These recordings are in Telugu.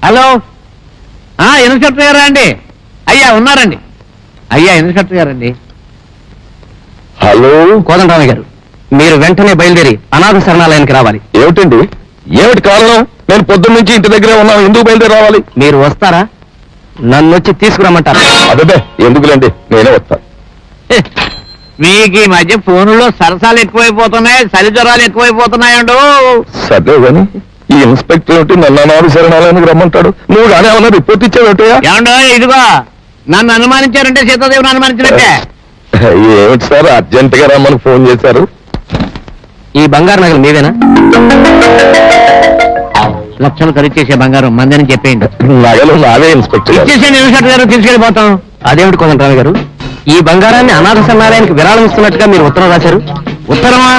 హలో, ఇన్స్పెక్టర్ గారా అండి? అయ్యా ఉన్నారండి. అయ్యా ఇన్స్పెక్టర్ గారండి. హలో కోదండరామయ్య గారు, మీరు వెంటనే బయలుదేరి అనాథ శరణాలయానికి రావాలి. ఏమిటండి? ఏమిటి కారణం? నేను పొద్దున్న నుంచి ఇంటి దగ్గరే ఉన్నాను, ఎందుకు బయలుదేరి రావాలి? మీరు వస్తారా? నన్ను వచ్చి తీసుకురమ్మంటారా? అదే ఎందుకులేండి, నేనే వస్తాను. మీకు ఈ మధ్య ఫోనులో సరసాలు ఎక్కువైపోతున్నాయి, చలి జ్వరాలు ఎక్కువైపోతున్నాయండు. సర్లే కానీ ఈ ఇన్స్పెక్టర్ ఏమిటి నన్ను అనాథ శరణాలయానికి రమ్మంటాడు? నువ్వు కానీ ఏమన్నా రిపోర్ట్ ఇచ్చావేటయా? ఏమండో ఇదిగో, నన్ను అనుమానించారంటే సీతాదేవిని అనుమానించినట్టే. ఏమిటి సార్ అర్జెంట్ గా రమ్మని ఫోన్ చేశారు? ఈ బంగారు నగలు మీవేనా? లక్షలు ఖరీదు చేసే బంగారం మందని చెప్పేయండి. నగలు నావే ఇన్స్పెక్టర్ గారు. ఇచ్చేసేయండి ఇన్స్పెక్టర్ గారు, తీసుకెళ్ళిపోతాం. అదేమిటి కోదండరామయ్య గారు, ఈ బంగారాన్ని అనాథ శరణాలయానికి విరాళం ఇస్తున్నట్టుగా మీరు ఉత్తరం రాశారు. ఉత్తరమా?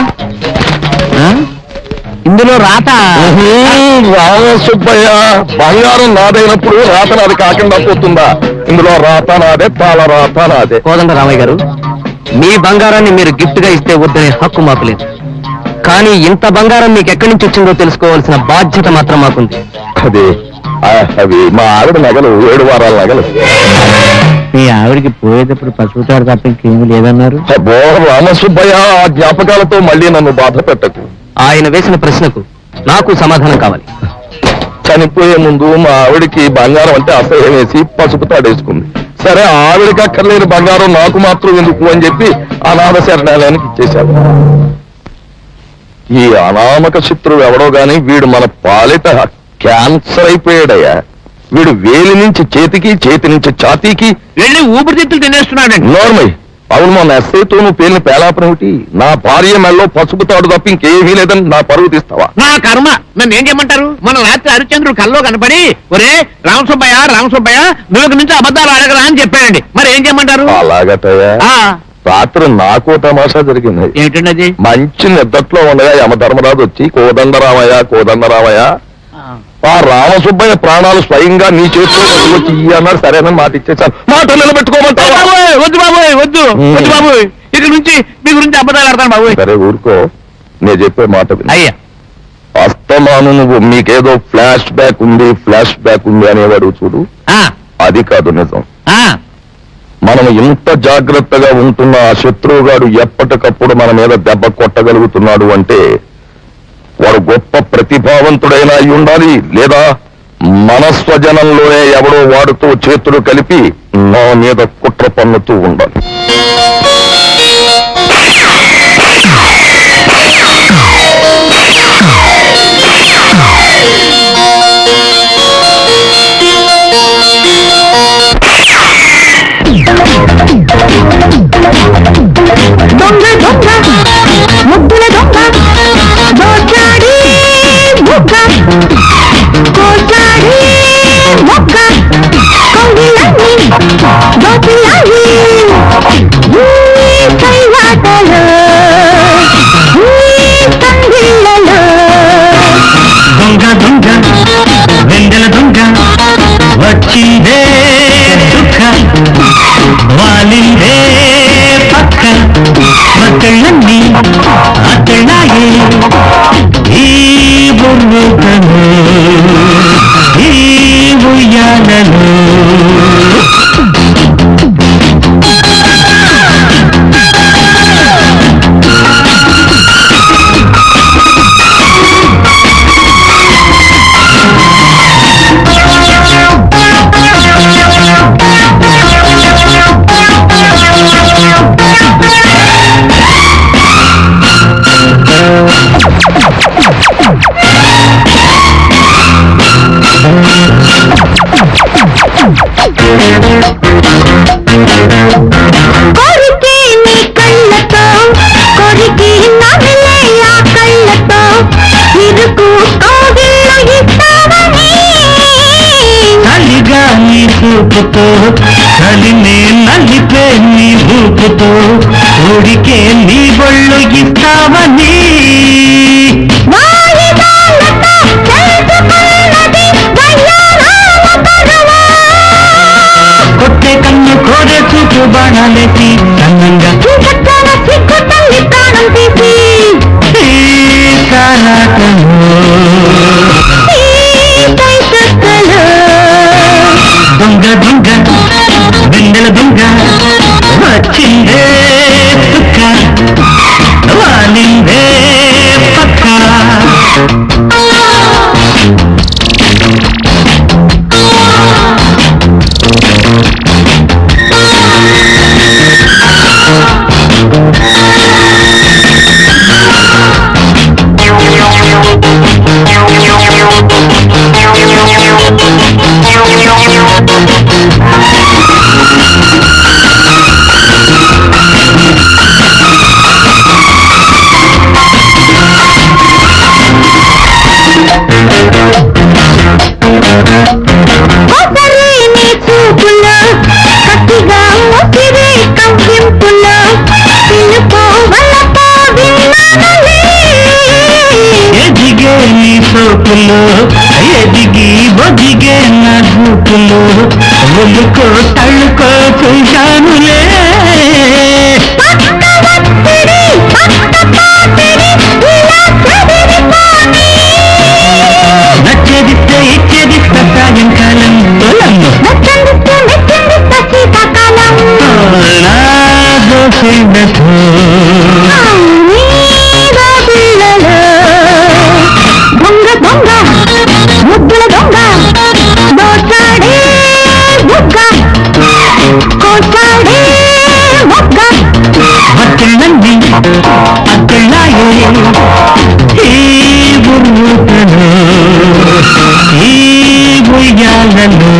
ఇందులో రాత రామసుబ్బయ్య, బంగారం నాదైనప్పుడు రాత నాది కాకుండా పోతుందా? ఇందులో రాత నాదే, తాళ రాత నాదే. కోదండరామయ్య గారు, మీ బంగారాన్ని మీరు గిఫ్ట్ గా ఇస్తే వద్దనే హక్కు మాకు లేదు. కానీ ఇంత బంగారం మీకు ఎక్కడి నుంచి వచ్చిందో తెలుసుకోవాల్సిన బాధ్యత మాత్రం మాకుంది. అవి మా ఆవిడ నగలు, 7 వారాల నగలు. మీ ఆవిడికి పోయేటప్పుడు పసుపు తాడు తప్ప ఇంకేమీ లేదన్నారు. అబ్బో రామసుబ్బయ్య, ఆ జ్ఞాపకాలతో మళ్ళీ నన్ను బాధ పెట్టకు. ఆయన వేసిన ప్రశ్నకు నాకు సమాధానం కావాలి. చనిపోయే ముందు మా ఆవిడికి బంగారం అంటే అసహ్యం వేసి పసుపు తాడేసుకుంది. సరే, ఆవిడికి అక్కర్లేని బంగారం నాకు మాత్రం ఎందుకు అని చెప్పి అనాథ శరణాలయానికి ఇచ్చేశాను. ఈ అనామక శత్రువు ఎవడో గాని వీడు మన పాలిట క్యాన్సర్ అయిపోయాడయ్యా. వీడు వేలి నుంచి చేతికి, చేతి నుంచి ఛాతీకి వెళ్ళి ఊపిరితిత్తులు తినేస్తున్నాడండి. నోర్మై, అవును మొన్న ఎస్ఐతో నువ్వు పేలిన పేలాపనేమిటి? నా భార్య మెళ్ళలో పసుపు తాడు తప్ప ఇంకేమీ లేదని నా పరువు తీస్తావా? నా కర్మ, నన్ను ఏం చేయమంటారు? మన రాత్రి హరిశ్చంద్రుడు కల్లో కనపడి, ఒరే రామసుబ్బయ్య నువ్వు నుంచి అబద్ధాలు అడగరా అని చెప్పాడండి. మరి ఏం చేయమంటారు? అలాగటయ్యా, రాత్రి నాకు తమాషా జరిగింది. ఏమిటండి అది? మంచి నిద్రలో ఉండగా యమధర్మరాజు వచ్చి కోదండరామయ్య ఆ రామసుబ్బయ్య ప్రాణాలు స్వయంగా నీ చేతిలో వచ్చి అన్నాడు. సరేనని మాట ఇచ్చేసాను. మాట నిలబెట్టుకోమంటావా? వద్దు బాబోయ్, వద్దు బాబోయ్, ఇక్కడ నుంచి మీ గురించి అబద్ధాలు ఆడతాను బాబోయ్. సరే ఊరుకో, నేను చెప్పే మాట అయ్యా. అస్తమాను నువ్వు మీకేదో ఫ్లాష్ బ్యాక్ ఉంది అనేవాడు చూడు, అది కాదు నిజం. మనం ఇంత జాగ్రత్తగా ఉంటున్న ఆ శత్రువుగాడు ఎప్పటికప్పుడు మన మీద దెబ్బ కొట్టగలుగుతున్నాడు అంటే వాడు గొప్ప ప్రతిభావంతుడైనా అయి ఉండాలి, లేదా మన స్వజనంలోనే ఎవడో వాడుతో చేతులు కలిపి నా మీద కుట్ర పన్నుతూ ఉండాలి. వచ్చిందే దుఃఖ వాలిందే పక్క మక్కళ్ళన్నీ అక్కడాయే ఈ బొమ్మకను ఈ ఉయ్యాలలో. కలినే నలిపే నీ భూపుతో ఊడికే నీ బొళ్ళు ఇస్తావని కొట్టే కన్ను కోరే చూపు బాణాలేసి అందంగా కాలాటము ఎదిగి బొదిగే నా రూపులో ఒలుకో తళ్ళుకో చూశానులే నచ్చేదిస్తే ఇచ్చేదిస్తా సాయంకాలం నా దోషిందతో ముద్దుల దొంగ దోచాడే బుగ్గ కోసాడే మొగ్గ మక్కళ్ళన్నీ అక్కళ్ళాయే ఈ బుర్రుతలో ఈ ఉయ్యాలలో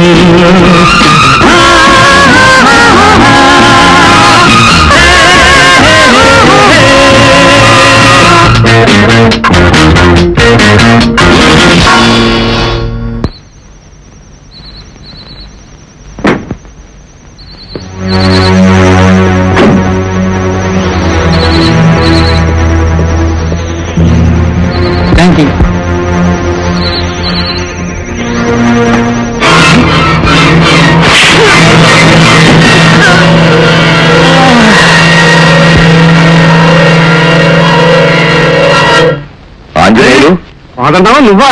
థ్యాంక్ యూ. ఆంజనేయులు వాదంటావా నువ్వా?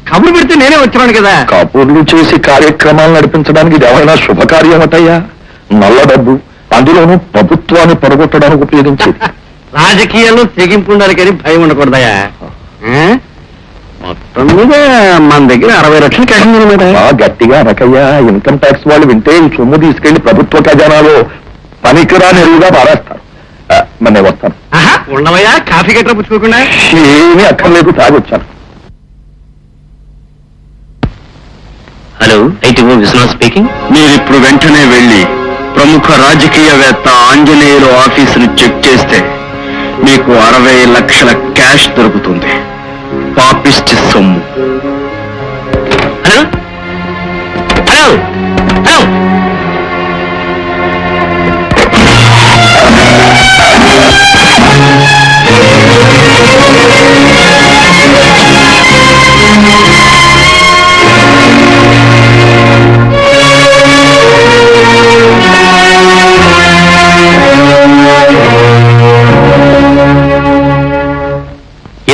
కబురు పెడితే నేనే వచ్చాను కదా. కబుర్లు చేసి కార్యక్రమాలు నడిపించడానికి ఇది ఏమైనా శుభకార్యమటయ్యా? నల్ల డబ్బు, అందులోనూ ప్రభుత్వాన్ని పడగొట్టడానికి ఉపయోగించేది. రాజకీయాల్లో తెగింపు ఉండాలి కానీ భయం ఉండకూడదయా. మొత్తం మీద మన దగ్గర 60 లక్షలు క్యాష్ ఉందన్నమాట. గట్టిగా అనకయ్యా, ఇన్కమ్ ట్యాక్స్ వాళ్ళు వింటే ఈ సొమ్ము తీసుకెళ్లి ప్రభుత్వ ఖజానాలో పనికిరాని ఎరువుగా మారేస్తారు. మరి నేను వస్తాను. ఉండవయ్యా, కాఫీ గట్రా పుచ్చుకోకుండా. ఏమీ అక్కర్లేదు, తాగొచ్చాను. Hello, ITO Vishwanath speaking. మీరిప్పుడు వెంటనే వెళ్లి ప్రముఖ రాజకీయవేత్త ఆంజనేయులు ఆఫీసును చెక్ చేస్తే మీకు 60 లక్షల క్యాష్ దొరుకుతుంది. పాపిస్ట్ సొమ్ము. హలో హలో హలో,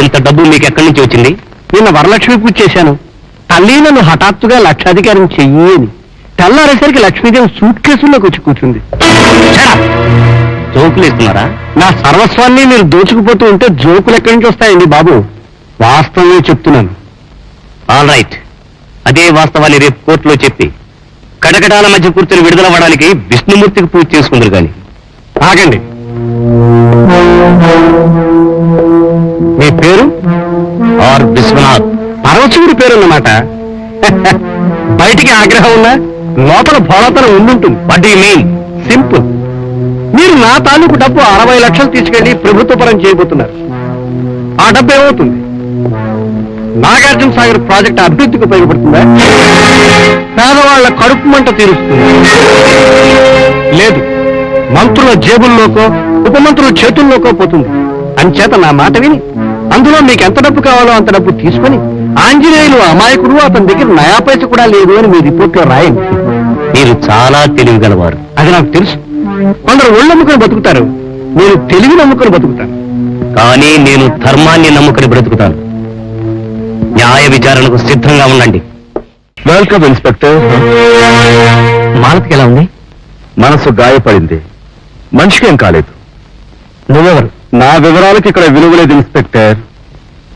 ఇంత డబ్బు మీకు ఎక్కడి నుంచి వచ్చింది? నిన్న వరలక్ష్మి పూజ చేశాను. తల్లి నన్ను హఠాత్తుగా లక్షాధికారం చెయ్యి అని. తెల్లారేసరికి లక్ష్మీదేవి సూట్ కేసుల్లోకి వచ్చి కూర్చుంది. జోకులు ఇస్తున్నారా? నా సర్వస్వాన్ని మీరు దోచుకుపోతూ ఉంటే జోకులు ఎక్కడి నుంచి వస్తాయండి బాబు? వాస్తవమే చెప్తున్నాను. ఆల్ రైట్, అదే వాస్తవాన్ని రేపు కోర్టులో చెప్పి కటకటాల మధ్య కూర్చొని విడుదలవ్వడానికి విష్ణుమూర్తికి పూజ చేసుకుందరు కానీ. ఆగండి, మీ పేరు? ఆర్ విశ్వనాథ్. పరమశివుడి పేరు అన్నమాట. బయటికి ఆగ్రహం ఉన్నా లోపల భోళతనం ఉండుంటుంది. What you mean? సింపుల్. మీరు నా తాలూకు డబ్బు 60 లక్షలు తీసుకెళ్లి ప్రభుత్వ పరం చేయబోతున్నారు. ఆ డబ్బు ఏమవుతుంది? నాగార్జున సాగర్ ప్రాజెక్ట్ అభివృద్ధికి ఉపయోగపడుతుందా? పేదవాళ్ల కడుపు మంట తీరుస్తుంది? లేదు, మంత్రుల జేబుల్లోకో ఉప మంత్రుల చేతుల్లోకో పోతుంది. అంచేత నా మాట విని అందులో మీకు ఎంత డబ్బు కావాలో అంత డబ్బు తీసుకుని ఆంజనేయులు అమాయకుడు, అతని దగ్గర నయా పైస కూడా లేదు అని మీ రిపోర్ట్లో రాయండి. మీరు చాలా తెలివిగలవారు, అది నాకు తెలుసు. కొందరు ఒళ్ళు నమ్ముకుని బతుకుతారు, నేను తెలివి నమ్ముకుని బతుకుతాను. కానీ నేను ధర్మాన్ని నమ్ముకుని బ్రతుకుతాను. న్యాయ విచారణకు సిద్ధంగా ఉండండి. Welcome inspector. మాలతికి ఎలా ఉంది? మనసు గాయపడింది, మనిషికేం కాలేదు. నువ్వెవరు? నా వివరాలకు ఇక్కడ విలువ లేదు ఇన్స్పెక్టర్.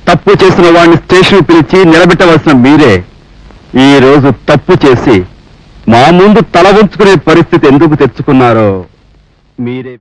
తప్పు చేసిన వాడిని స్టేషన్ పిలిచి నిలబెట్టవలసిన మీరే ఈ రోజు తప్పు చేసి మా ముందు తల వంచుకునే పరిస్థితి ఎందుకు తెచ్చుకున్నారో మీరే